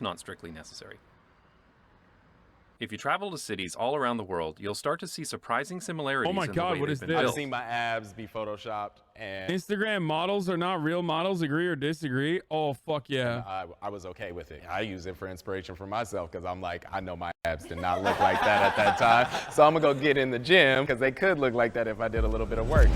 not strictly necessary. If you travel to cities all around the world, you'll start to see surprising similarities Oh my in God, the way what they've is been this? built. I've seen my abs be photoshopped, and Instagram models are not real models. Agree or disagree? Oh, fuck yeah. I was okay with it. I use it for inspiration for myself because I'm like, I know my abs did not look like that at that time. So I'm gonna go get in the gym because they could look like that if I did a little bit of work.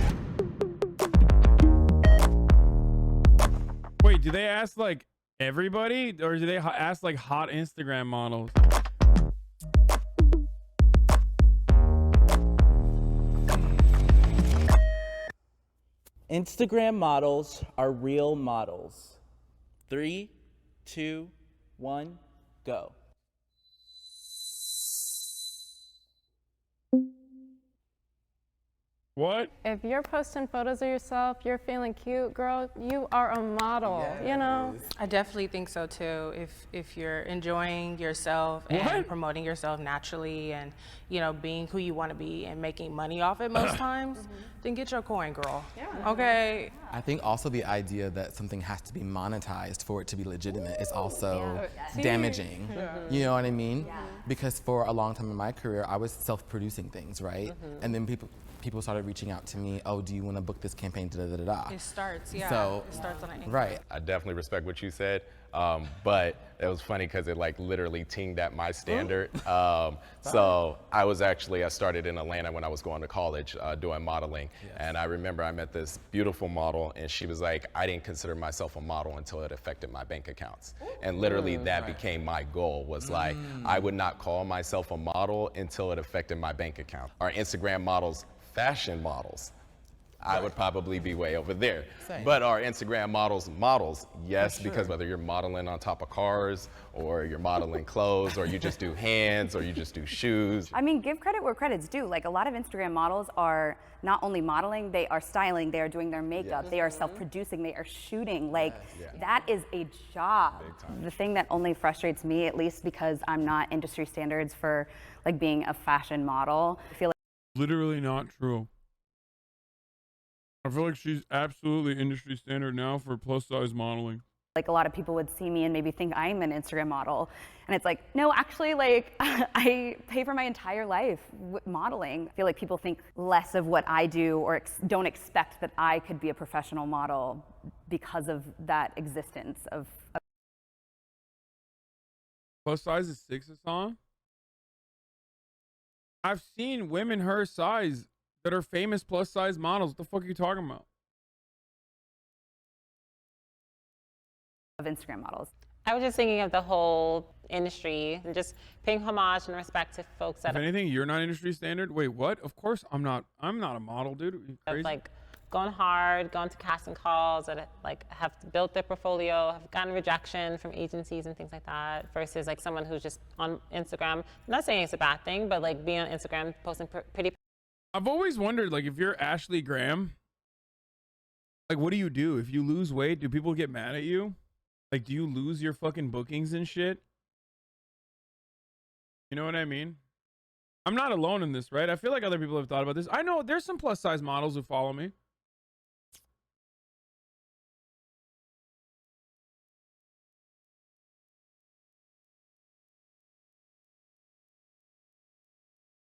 Wait, do they ask like everybody or do they ask like hot Instagram models? Instagram models are real models. 3, 2, 1, go. What? If you're posting photos of yourself, you're feeling cute, girl, you are a model, you know? I definitely think so too. If you're enjoying yourself and promoting yourself naturally and, you know, being who you want to be and making money off it most times, then get your coin, girl. Yeah. Okay? I think also the idea that something has to be monetized for it to be legitimate is also damaging. You know what I mean? Yeah. Because for a long time in my career, I was self-producing things, right? And then people started reaching out to me, oh, do you want to book this campaign, da-da-da-da. It starts, yeah. So, it starts on an angle. right. I definitely respect what you said, but it was funny because it like literally tinged at my standard. So I started in Atlanta when I was going to college doing modeling. Yes. And I remember I met this beautiful model and she was like, I didn't consider myself a model until it affected my bank accounts. And literally that became my goal, was like, I would not call myself a model until it affected my bank account. Our Instagram models, fashion models, I would probably be way over there. Same. But our Instagram models, yes, because whether you're modeling on top of cars or you're modeling clothes or you just do hands or you just do shoes. I mean, give credit where credit's due. Like, a lot of Instagram models are not only modeling, they are styling, they are doing their makeup, they are self-producing, they are shooting. Like, that is a job. The thing that only frustrates me, at least because I'm not industry standards for like being a fashion model, I feel like Literally not true. I feel like she's absolutely industry standard now for plus size modeling. a lot of people would see me and maybe think I'm an Instagram model. And it's like, no, actually, like, I pay for my entire life modeling. I feel like people think less of what I do or don't expect that I could be a professional model because of that existence of Plus size is 6, Hasan? I've seen women her size that are famous plus size models. What the fuck are you talking about? of Instagram models. I was just thinking of the whole industry and just paying homage and respect to folks that If anything, you're not industry standard? Wait, what? Of course I'm not a model, dude. Are you crazy? have like gone hard, gone to casting calls, that like have built their portfolio, have gotten rejection from agencies and things like that, versus like someone who's just on Instagram. I'm not saying it's a bad thing, but like being on Instagram, posting pretty. I've always wondered, like, if you're Ashley Graham, like, what do you do? If you lose weight, do people get mad at you? Like, do you lose your fucking bookings and shit? You know what I mean? I'm not alone in this, right? I feel like other people have thought about this. I know there's some plus size models who follow me.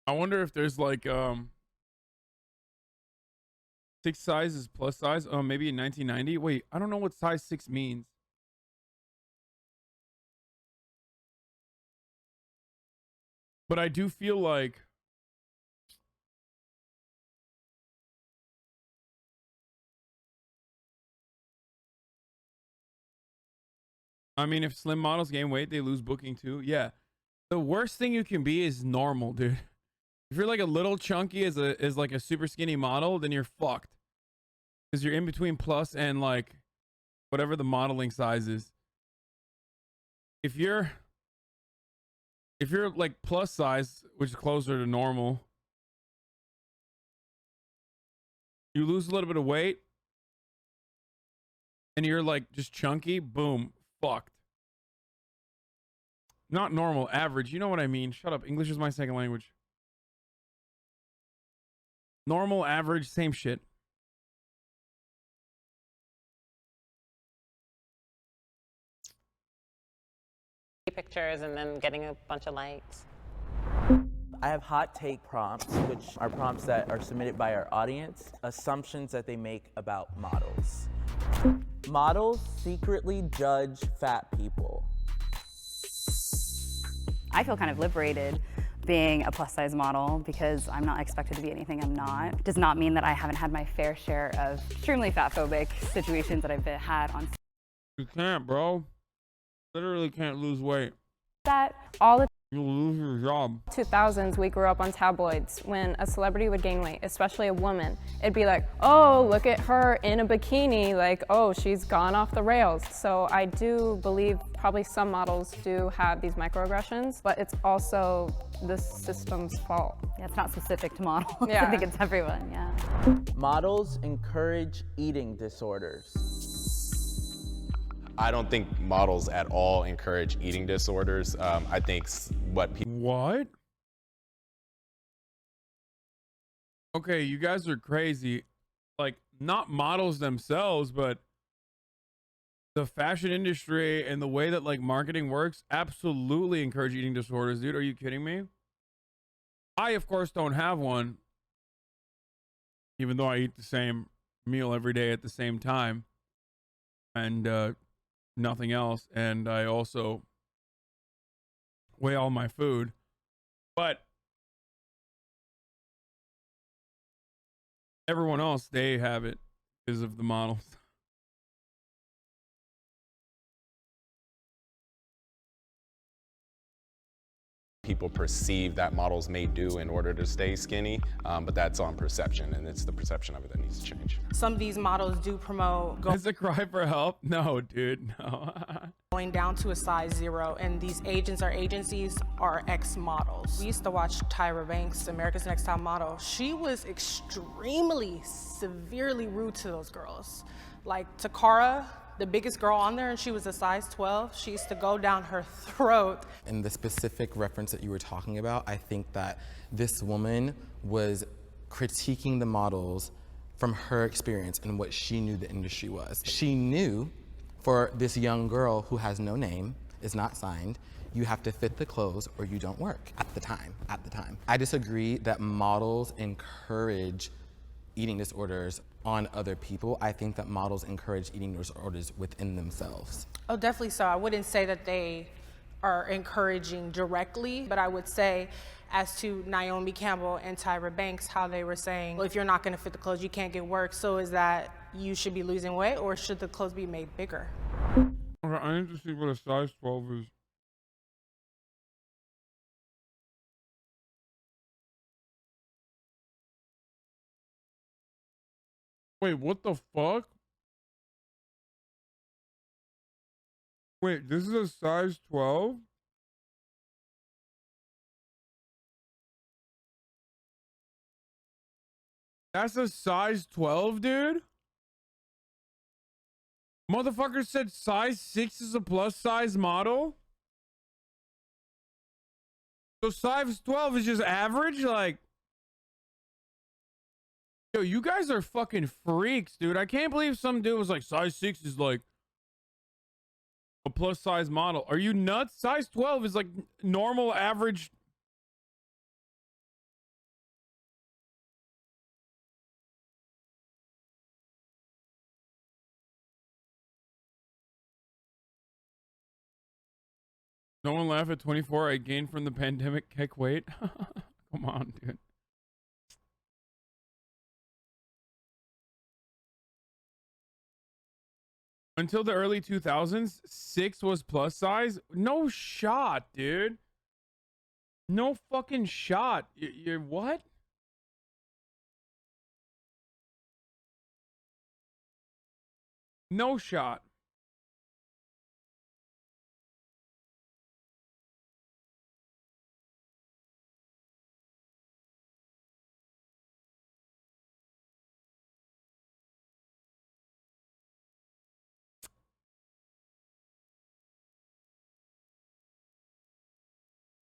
I wonder if there's like 6 sizes plus size. Oh, maybe in 1990. Wait, I don't know what size 6 means. But I do feel like I mean, if slim models gain weight, they lose booking too. Yeah. The worst thing you can be is normal, dude. If you're like a little chunky as like a super skinny model, then you're fucked. Because you're in between plus and like whatever the modeling size is. If you're like plus size, which is closer to normal, you lose a little bit of weight and you're like just chunky, boom, fucked. Not normal, average. You know what I mean? Shut up. English is my second language. Normal, average, same shit. pictures and then getting a bunch of likes. I have hot take prompts, which are prompts that are submitted by our audience, assumptions that they make about models. Models secretly judge fat people. I feel kind of liberated being a plus size model because I'm not expected to be anything I'm not. Does not mean that I haven't had my fair share of extremely fat phobic situations that I've had on You can't, bro. Literally can't lose weight. That all the You'll lose your job. 2000s, we grew up on tabloids. When a celebrity would gain weight, especially a woman, it'd be like, oh, look at her in a bikini, like, oh, she's gone off the rails. So I do believe probably some models do have these microaggressions, but it's also the system's fault. Yeah, it's not specific to models. Yeah. I think it's everyone, yeah. Models encourage eating disorders. I don't think models at all encourage eating disorders. I think what people What? Okay, you guys are crazy. Like, not models themselves, but the fashion industry and the way that like marketing works absolutely encourage eating disorders, dude. Are you kidding me? I, of course, don't have one, even though I eat the same meal every day at the same time and nothing else. And I also weigh all my food. But everyone else, they have it because of the models. perceive that models may do in order to stay skinny, but that's on perception, and it's the perception of it that needs to change. Some of these models do promote Is a cry for help? No, dude, no. going down to a size 0, and these agents or agencies are ex-models. We used to watch Tyra Banks, America's Next Top Model. She was extremely, severely rude to those girls. Like Takara, the biggest girl on there, and she was a size 12. She used to go down her throat. In the specific reference that you were talking about, I think that this woman was critiquing the models from her experience and what she knew the industry was. She knew for this young girl who has no name, is not signed, you have to fit the clothes or you don't work at the time. I disagree that models encourage eating disorders on other people. I think that models encourage eating disorders within themselves. Oh, definitely so. I wouldn't say that they are encouraging directly, but I would say as to Naomi Campbell and Tyra Banks, how they were saying, well, if you're not gonna fit the clothes, you can't get work. So is that you should be losing weight, or should the clothes be made bigger? Okay, I need to see what a size 12 is. Wait, what the fuck? Wait, this is a size 12? That's a size 12, dude? Motherfucker said size 6 is a plus size model? So size 12 is just average? Like, yo, you guys are fucking freaks, dude. I can't believe some dude was like, size 6 is like a plus size model. Are you nuts? Size 12 is like normal average. No one laugh at 24. I gained from the pandemic. Heck, weight. Come on, dude. Until the early 2000s, 6 was plus size. No shot, dude. No fucking shot. You're what? No shot.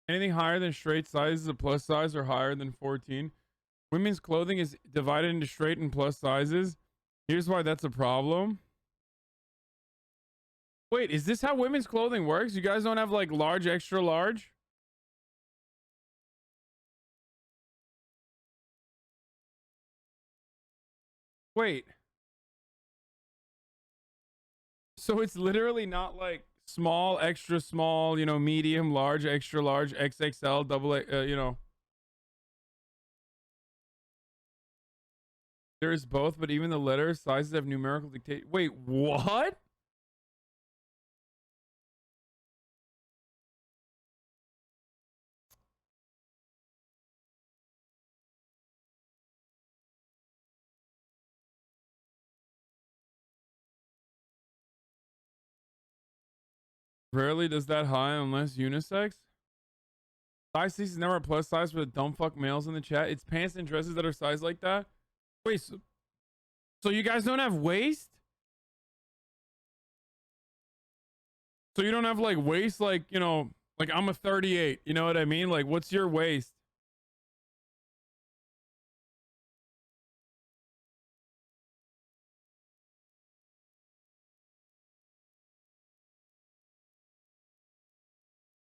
Anything higher than straight size is a plus size or higher than 14. Women's clothing is divided into straight and plus sizes. Here's why that's a problem. Wait, is this how women's clothing works? You guys don't have like large, extra large? Wait. So it's literally not like small, extra small, you know, medium, large, extra large, XXL, double, you know. There is both, but even the letters, sizes have numerical dictate. Wait, what? Rarely does that high unless unisex. Size 6 is never a plus size for the dumb fuck males in the chat. It's pants and dresses that are sized like that. Wait, so you guys don't have waist? So you don't have like waist, like, you know, like I'm a 38. You know what I mean? Like, what's your waist?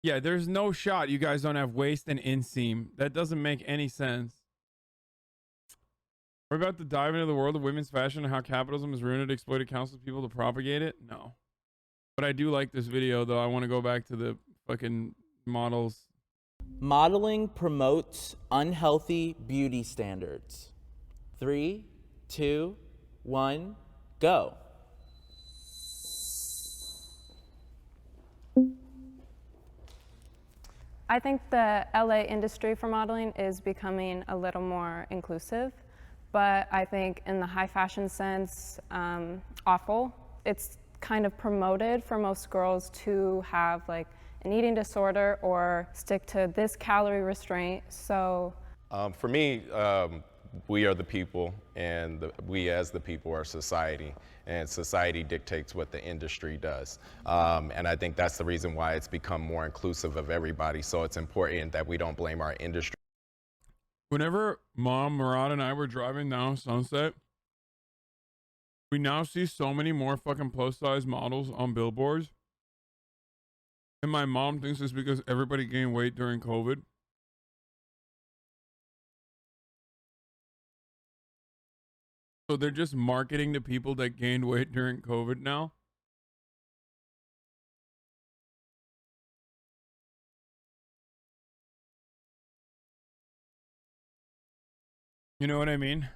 Yeah, there's no shot you guys don't have waist and inseam. That doesn't make any sense. We're about to dive into the world of women's fashion and how capitalism has ruined it, exploited countless people to propagate it. No. But I do like this video, though. I want to go back to the fucking models. Modeling promotes unhealthy beauty standards. 3, 2, 1, go. I think the LA industry for modeling is becoming a little more inclusive, but I think in the high fashion sense, awful. It's kind of promoted for most girls to have like an eating disorder or stick to this calorie restraint. So for me, we are the people, and we as the people are society, and society dictates what the industry does. And I think that's the reason why it's become more inclusive of everybody. So it's important that we don't blame our industry. Whenever Mom, Murad, and I were driving down Sunset, we now see so many more fucking plus-size models on billboards. And my mom thinks it's because everybody gained weight during COVID. So they're just marketing to people that gained weight during COVID now. You know what I mean?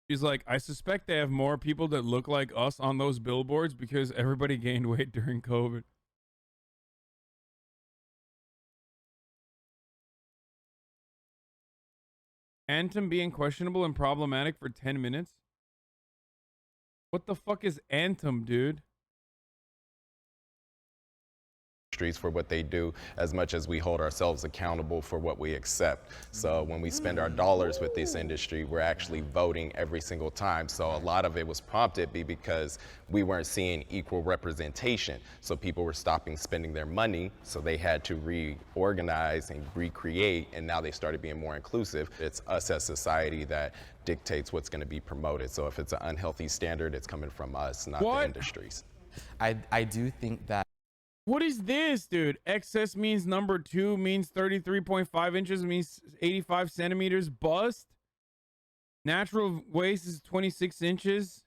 She's like, I suspect they have more people that look like us on those billboards because everybody gained weight during COVID. Anthem being questionable and problematic for 10 minutes? What the fuck is Anthem, dude? For what they do, as much as we hold ourselves accountable for what we accept. So when we spend our dollars with this industry, we're actually voting every single time. So a lot of it was prompted because we weren't seeing equal representation. So people were stopping spending their money, so they had to reorganize and recreate, and now they started being more inclusive. It's us as society that dictates what's going to be promoted. So if it's an unhealthy standard, it's coming from us, not the industries. I do think that. What is this, dude? Excess means number 2 means 33.5 inches means 85 centimeters. Bust. Natural waist is 26 inches.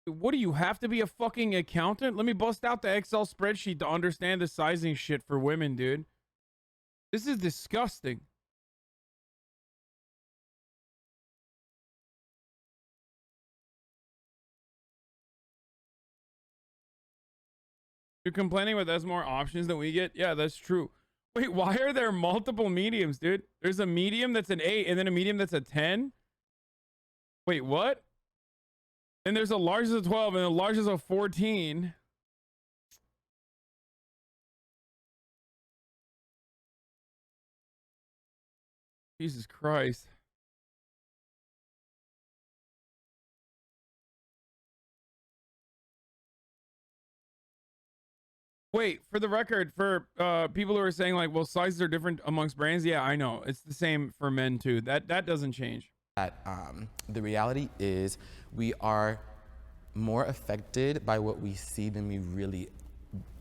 What do you have to be a fucking accountant? Let me bust out the Excel spreadsheet to understand the sizing shit for women, dude. This is disgusting. You're complaining about there's more options than we get? Yeah, that's true. Wait, why are there multiple mediums, dude? There's a medium that's an 8 and then a medium that's a 10? Wait, what? And there's a large as a 12 and a large as a 14. Jesus Christ. Wait, for the record, for people who are saying like, well, sizes are different amongst brands. Yeah, I know. It's the same for men too. That doesn't change. That the reality is we are more affected by what we see than we really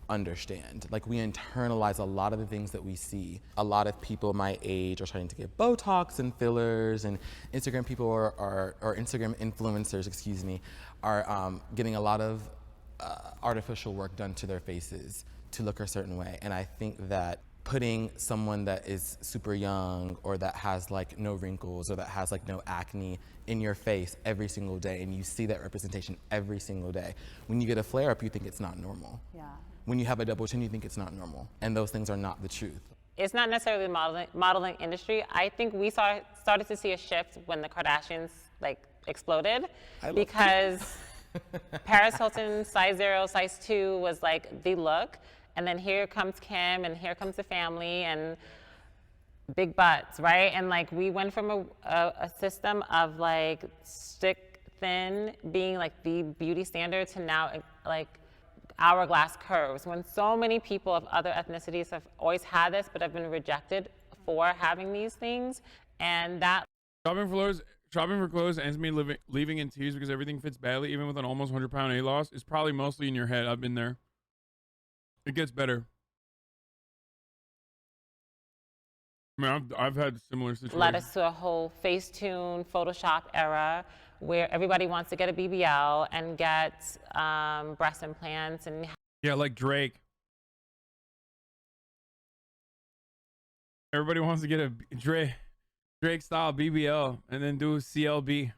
understand. Like, we internalize a lot of the things that we see. A lot of people my age are starting to get Botox and fillers, and Instagram people or Instagram influencers, excuse me, are getting a lot of artificial work done to their faces to look a certain way. And I think that putting someone that is super young or that has like no wrinkles or that has like no acne in your face every single day, and you see that representation every single day, when you get a flare up, you think it's not normal. Yeah. When you have a double chin, you think it's not normal. And those things are not the truth. It's not necessarily the modeling industry. I think we started to see a shift when the Kardashians like exploded, because Paris Hilton size 0, size 2 was like the look. And then here comes Kim, and here comes the family, and big butts, right? And like we went from a system of like stick thin being like the beauty standard to now like hourglass curves, when so many people of other ethnicities have always had this but have been rejected for having these things. And that Shopping for clothes ends me leaving in tears because everything fits badly, even with an almost 100-pound A-loss. It's probably mostly in your head. I've been there. It gets better. I mean, I've had similar situations. led us to a whole Facetune, Photoshop era where everybody wants to get a BBL and get breast implants and Yeah, like Drake. Everybody wants to get a Drake style BBL and then do CLB.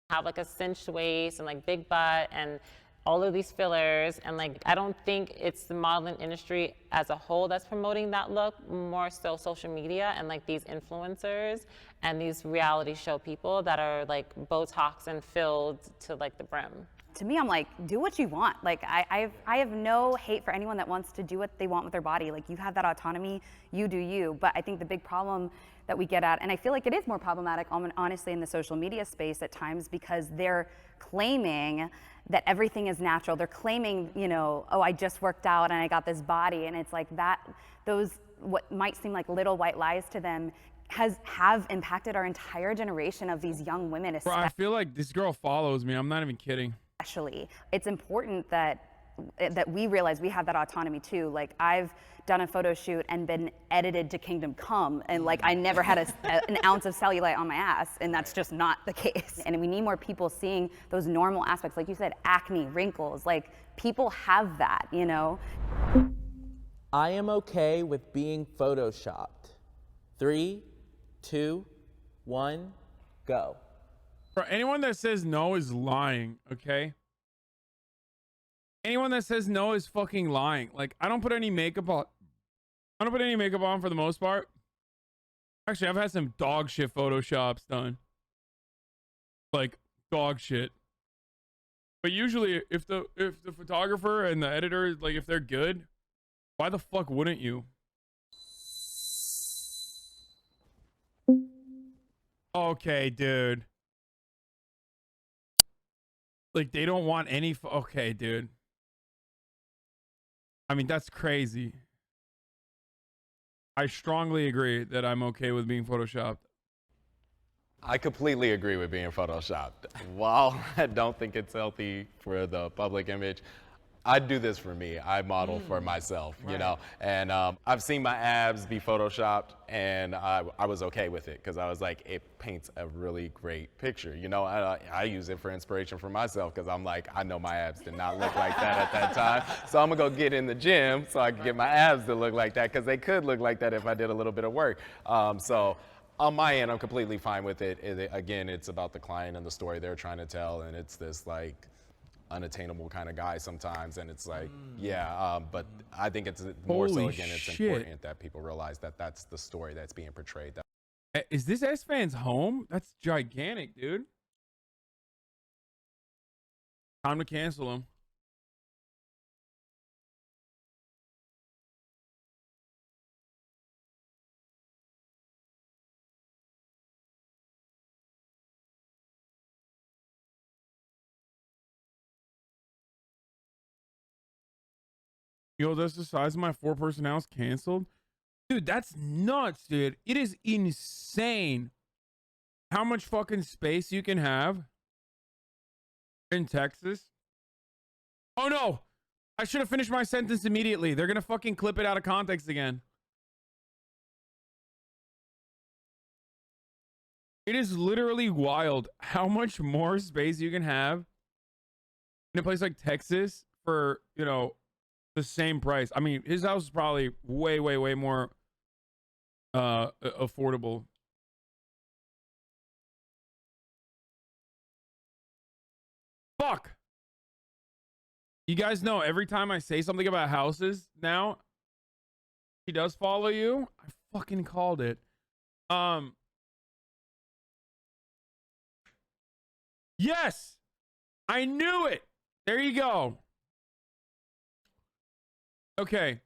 have like a cinched waist and like big butt and all of these fillers. And like, I don't think it's the modeling industry as a whole that's promoting that look, more so social media and like these influencers and these reality show people that are like Botox and filled to like the brim. To me, I'm like, do what you want. Like, I have no hate for anyone that wants to do what they want with their body. Like, you have that autonomy, you do you. But I think the big problem that we get at, and I feel like it is more problematic, honestly, in the social media space at times, because they're claiming that everything is natural. They're claiming, you know, oh, I just worked out and I got this body. And it's like that, those, what might seem like little white lies to them, have impacted our entire generation of these young women. Bro, I feel like this girl follows me. I'm not even kidding. Especially, it's important that we realize we have that autonomy too. Like, I've done a photo shoot and been edited to Kingdom Come, and like I never had an ounce of cellulite on my ass, and that's just not the case. And we need more people seeing those normal aspects, like you said, acne, wrinkles. Like, people have that, you know. I am okay with being photoshopped. 3, 2, 1, go. Bro, anyone that says no is lying, okay? Anyone that says no is fucking lying. Like, I don't put any makeup on. I don't put any makeup on for the most part. Actually, I've had some dog shit photoshops done. Like, dog shit. But usually, if the photographer and the editor, like, if they're good, why the fuck wouldn't you? Okay, dude. Like, they don't want any okay, dude. I mean, that's crazy. I strongly agree that I'm okay with being photoshopped. I completely agree with being photoshopped. While I don't think it's healthy for the public image, I do this for me. I model for myself, you know, and I've seen my abs be photoshopped, and I was okay with it because I was like, it paints a really great picture. You know, I use it for inspiration for myself because I'm like, I know my abs did not look like that at that time, so I'm gonna go get in the gym so I can get my abs to look like that, because they could look like that if I did a little bit of work. So on my end, I'm completely fine with it. Again, it's about the client and the story they're trying to tell, and it's this like unattainable kind of guy sometimes, and it's like, but I think it's more so, again, it's important that people realize that that's the story that's being portrayed. Is this S-Fan's home? That's gigantic, dude. Time to cancel him. Yo, that's the size of my 4-person house canceled? Dude, that's nuts, dude. It is insane. how much fucking space you can have in Texas. Oh no! I should have finished my sentence immediately. They're gonna fucking clip it out of context again. It is literally wild how much more space you can have in a place like Texas for, you know, the same price. I mean, his house is probably way, way, way more affordable. Fuck. You guys know every time I say something about houses now, he does follow you. I fucking called it. Yes, I knew it. There you go. Okay.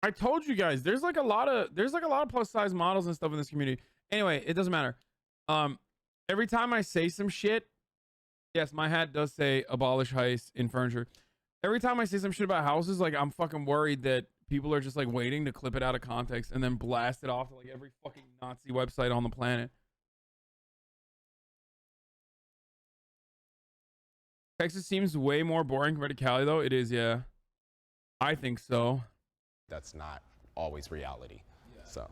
I told you guys there's like a lot of plus size models and stuff in this community. Anyway, it doesn't matter. Every time I say some shit, yes, my hat does say abolish heist in furniture. Every time I say some shit about houses, like I'm fucking worried that people are just like waiting to clip it out of context and then blast it off to like every fucking Nazi website on the planet. Texas seems way more boring compared to Cali, though. It is, yeah. I think so. That's not always reality. So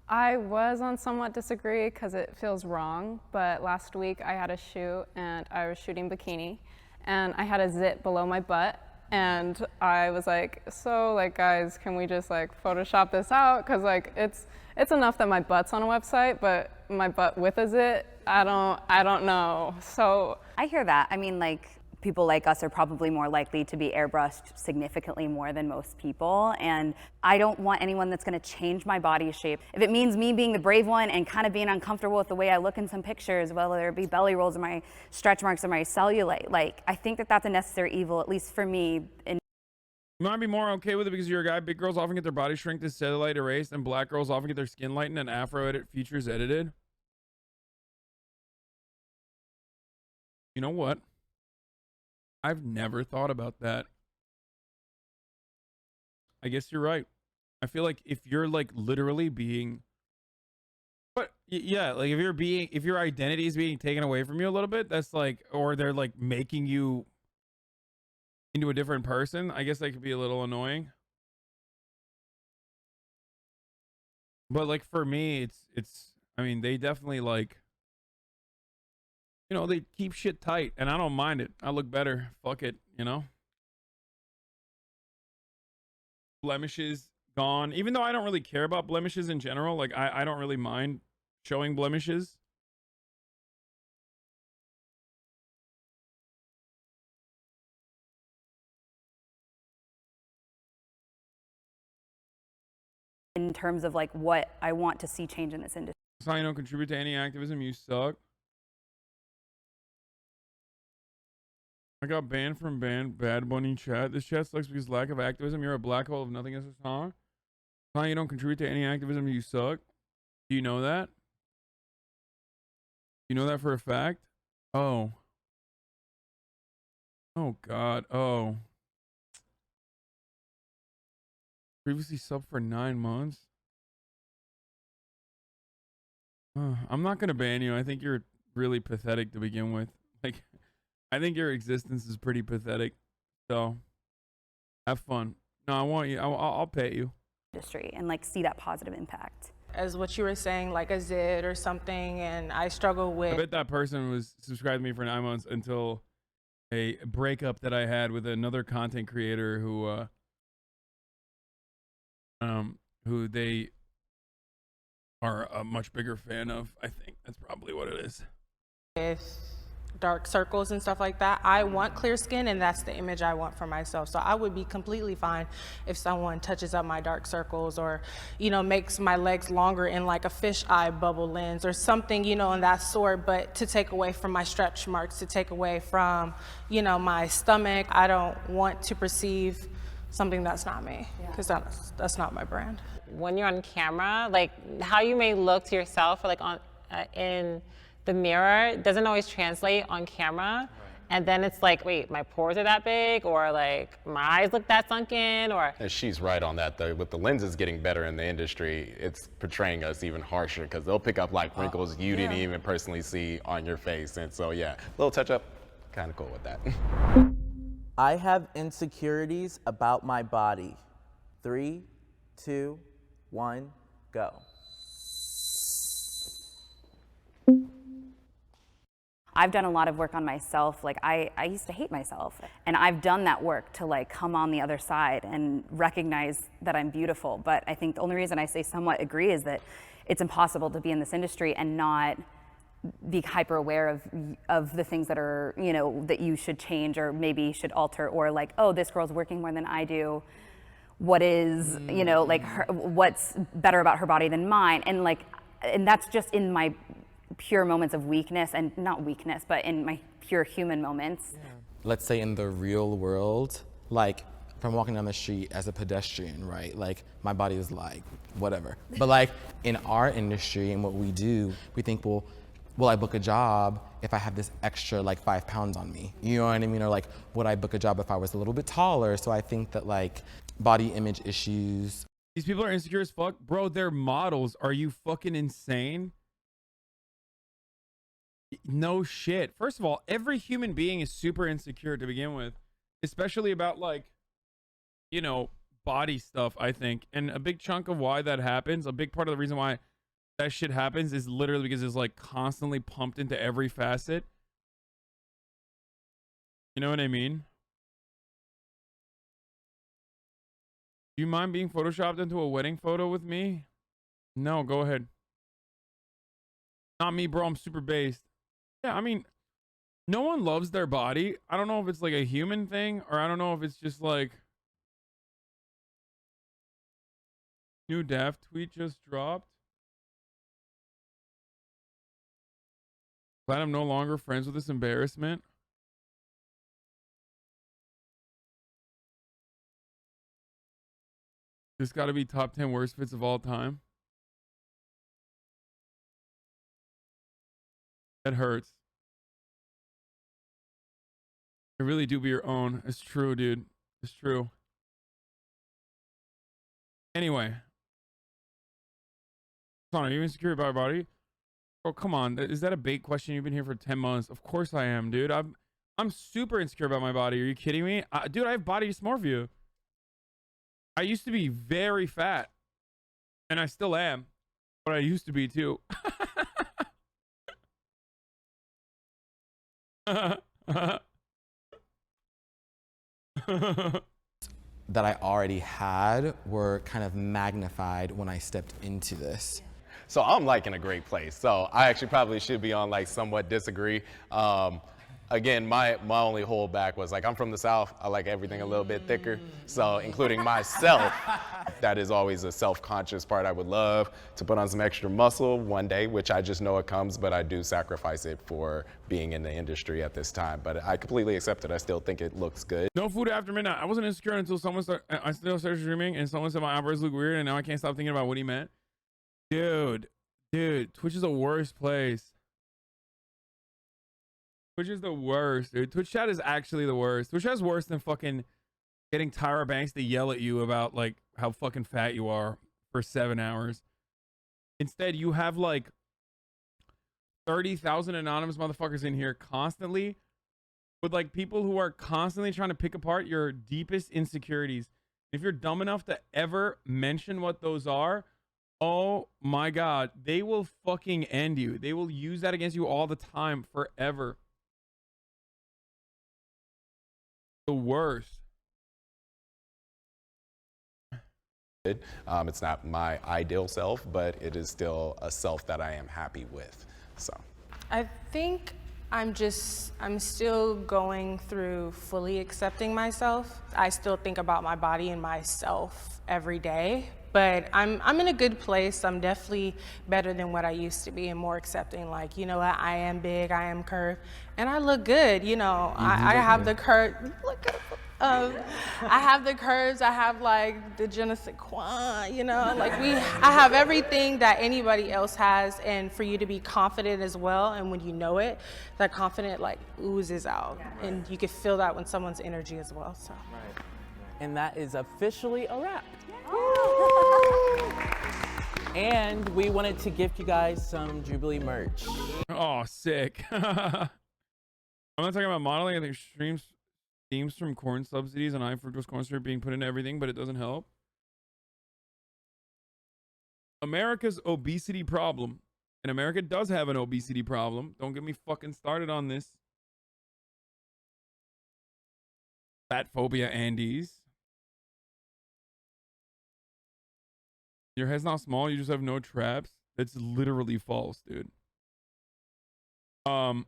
I was on somewhat disagree because it feels wrong, but last week I had a shoot and I was shooting bikini and I had a zit below my butt and I was like, so like guys, can we just like Photoshop this out? Cause like it's enough that my butt's on a website, but my butt with a zit, I don't know. So I hear that. I mean, like, people like us are probably more likely to be airbrushed significantly more than most people. And I don't want anyone that's gonna change my body shape. If it means me being the brave one and kind of being uncomfortable with the way I look in some pictures, whether it be belly rolls or my stretch marks or my cellulite, like, I think that that's a necessary evil, at least for me. You might be more okay with it because you're a guy. Big girls often get their body shrink to cellulite erased, and black girls often get their skin lightened and afro edit features edited. You know what? I've never thought about that. I guess you're right. I feel like if you're like literally being, but yeah, like if your identity is being taken away from you a little bit, that's like, or they're like making you into a different person, I guess that could be a little annoying. But like for me, I mean, they definitely like, you know, they keep shit tight and I don't mind it. I look better. Fuck it, you know? Blemishes gone. Even though I don't really care about blemishes in general, like I don't really mind showing blemishes. In terms of like what I want to see change in this industry. So you don't contribute to any activism, you suck. I got banned from Bad Bunny chat. This chat sucks because lack of activism. You're a black hole of nothing as a song. Huh? You don't contribute to any activism. You suck. Do you know that? You know that for a fact? Oh. Oh God. Oh. Previously subbed for 9 months. I'm not gonna ban you. I think you're really pathetic to begin with. Like, I think your existence is pretty pathetic. So, have fun. No, I want you. I'll pay you. Industry and like see that positive impact. As what you were saying, like a zit or something, and I struggle with. I bet that person was subscribed to me for 9 months until a breakup that I had with another content creator who they are a much bigger fan of. I think that's probably what it is. With dark circles and stuff like that, I want clear skin, and that's the image I want for myself. So I would be completely fine if someone touches up my dark circles or, you know, makes my legs longer in like a fisheye bubble lens or something, you know, in that sort. But to take away from my stretch marks, to take away from, you know, my stomach, I don't want to perceive something that's not me, because that's not my brand. When you're on camera, like how you may look to yourself or like on in the mirror doesn't always translate on camera. And then it's like, wait, my pores are that big, or like my eyes look that sunken, or. And she's right on that though. With the lenses getting better in the industry, it's portraying us even harsher because they'll pick up like wrinkles you didn't even personally see on your face. And so yeah, a little touch up, kind of cool with that. I have insecurities about my body. 3, 2, 1, go. I've done a lot of work on myself. Like I used to hate myself, and I've done that work to like come on the other side and recognize that I'm beautiful. But I think the only reason I say somewhat agree is that it's impossible to be in this industry and not be hyper aware of the things that are, you know, that you should change or maybe should alter, or like, oh, this girl's working more than I do. What is, you know, like what's better about her body than mine? And like, and that's just in my pure moments of weakness, and not weakness, but in my pure human moments. Let's say in the real world, like if I'm walking down the street as a pedestrian, right? Like my body is like, whatever. But like in our industry and what we do, we think, well, will I book a job if I have this extra like 5 pounds on me? You know what I mean? Or like, would I book a job if I was a little bit taller? So I think that like body image issues. These people are insecure as fuck. Bro, they're models. Are you fucking insane? No shit. First of all, every human being is super insecure to begin with, especially about like, you know, body stuff, I think. And a big chunk of why that happens, a big part of the reason why that shit happens is literally because it's like constantly pumped into every facet. You know what I mean? Do you mind being photoshopped into a wedding photo with me? No, go ahead. Not me, bro. I'm super based. Yeah, I mean, no one loves their body. I don't know if it's like a human thing, or I don't know if it's just like new Daft tweet just dropped. Glad I'm no longer friends with this embarrassment. This got to be top 10 worst fits of all time. That hurts. It really do be your own. It's true, dude. It's true. Anyway. Son, are you insecure about your body? Oh, come on. Is that a bait question? You've been here for 10 months. Of course I am, dude. I'm super insecure about my body. Are you kidding me? Dude, I have body dysmorphia. I used to be very fat. And I still am. But I used to be too. That I already had were kind of magnified when I stepped into this. So I'm like in a great place. So I actually probably should be on like somewhat disagree. Again, my only holdback was like, I'm from the South. I like everything a little bit thicker. So including myself, that is always a self-conscious part. I would love to put on some extra muscle one day, which I just know it comes, but I do sacrifice it for being in the industry at this time. But I completely accept it. I still think it looks good. No food after midnight. I wasn't insecure until I still started streaming and someone said my eyebrows look weird, and now I can't stop thinking about what he meant. Dude, Twitch is the worst place. Twitch is the worst, dude. Twitch chat is actually the worst. Twitch chat is worse than fucking getting Tyra Banks to yell at you about like how fucking fat you are for 7 hours. Instead, you have like 30,000 anonymous motherfuckers in here constantly with like people who are constantly trying to pick apart your deepest insecurities. If you're dumb enough to ever mention what those are, oh my God, they will fucking end you. They will use that against you all the time, forever. The worst. It's not my ideal self, but it is still a self that I am happy with. So I think I'm still going through fully accepting myself. I still think about my body and myself every day, but I'm in a good place. I'm definitely better than what I used to be and more accepting. Like, you know what, I am big, I am curved, and I look good. You know, I have the curve. Look at I have the curves, I have like the je ne sais quoi, you know, like I have everything that anybody else has, and for you to be confident as well, and when you know it, that confident like oozes out, and you can feel that when someone's energy as well, so. Right. And that is officially a wrap. And we wanted to gift you guys some Jubilee merch. Oh, sick. I'm not talking about modeling. I think steams from corn subsidies and high fructose corn syrup being put into everything, but it doesn't help. America's obesity problem. And America does have an obesity problem. Don't get me fucking started on this. Fat phobia, Andes. Your head's not small, you just have no traps. That's literally false, dude. But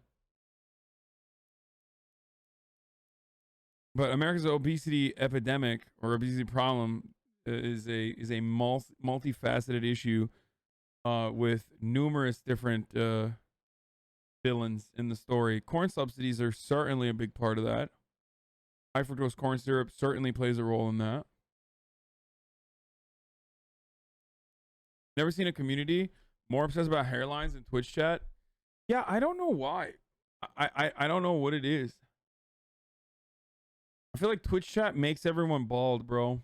America's obesity epidemic or obesity problem is a multifaceted issue with numerous different villains in the story. Corn subsidies are certainly a big part of that. High fructose corn syrup certainly plays a role in that. Never seen a community more obsessed about hairlines than Twitch chat. Yeah, I don't know why. I don't know what it is. I feel like Twitch chat makes everyone bald, bro.